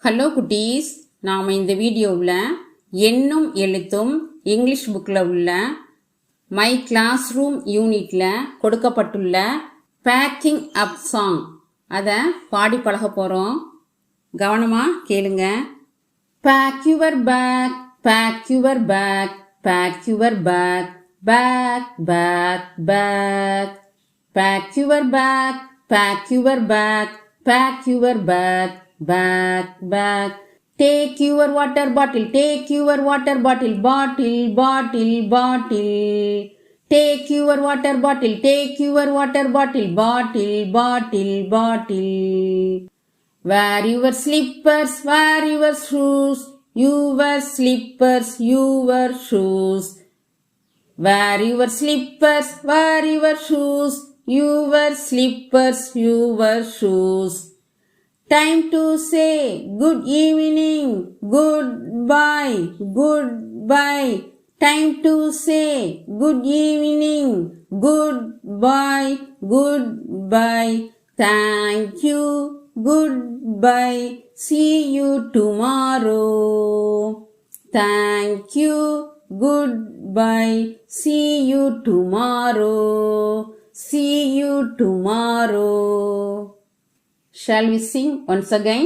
Hello குட்டீஸ், நாம் இந்த வீடியோவில் எண்ணும் எழுத்தும் இங்கிலீஷ் புக்கில் உள்ள மை கிளாஸ் ரூம் யூனிட்டில் கொடுக்கப்பட்டுள்ள பேக்கிங் அப் சாங் அதை பாடி பழக போகிறோம். கவனமாக கேளுங்க. Pack your bag, pack your bag, pack your bag, pack pack pack. Pack your bag, pack your bag, pack your bag, back, back. Take your water bottle, take your water bottle, bottle, bottle, bottle. Take your water bottle, take your water bottle, bottle, bottle, bottle. Wear your slippers, wear your shoes, your slippers, your shoes. Wear your slippers, wear your shoes, your slippers, your shoes. Time to say good evening, goodbye, goodbye. Time to say good evening, goodbye, goodbye. Thank you, goodbye. See you tomorrow. Thank you, goodbye. See you tomorrow. See you tomorrow. Shall we sing once again?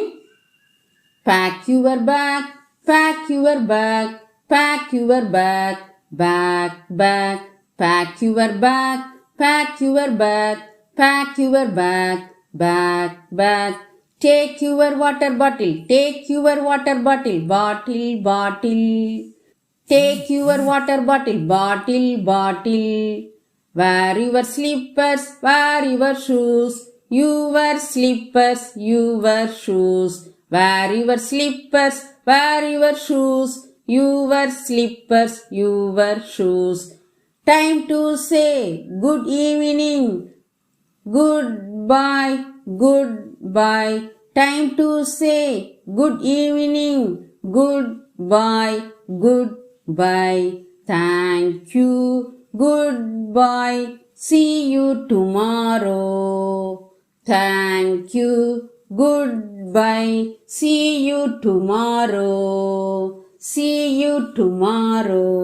Pack your bag, pack your bag, pack your bag, bag, bag. Pack your bag, pack your bag, pack your bag, bag, bag. Take your water bottle, take your water bottle, bottle, bottle. Take your water bottle, bottle, bottle. Wear your slippers, wear your shoes, your slippers, your shoes. Wear your slippers, wear your shoes, your slippers, your shoes. Time to say good evening, goodbye, goodbye. Time to say good evening, goodbye, goodbye. Thank you, goodbye. See you tomorrow. Thank you, goodbye. See you tomorrow. See you tomorrow.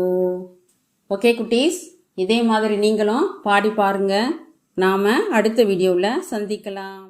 Okay குட்டீஸ், இதே மாதிரி நீங்களும் பாடி பாருங்க. நாம அடுத்த வீடியோவில் சந்திக்கலாம்.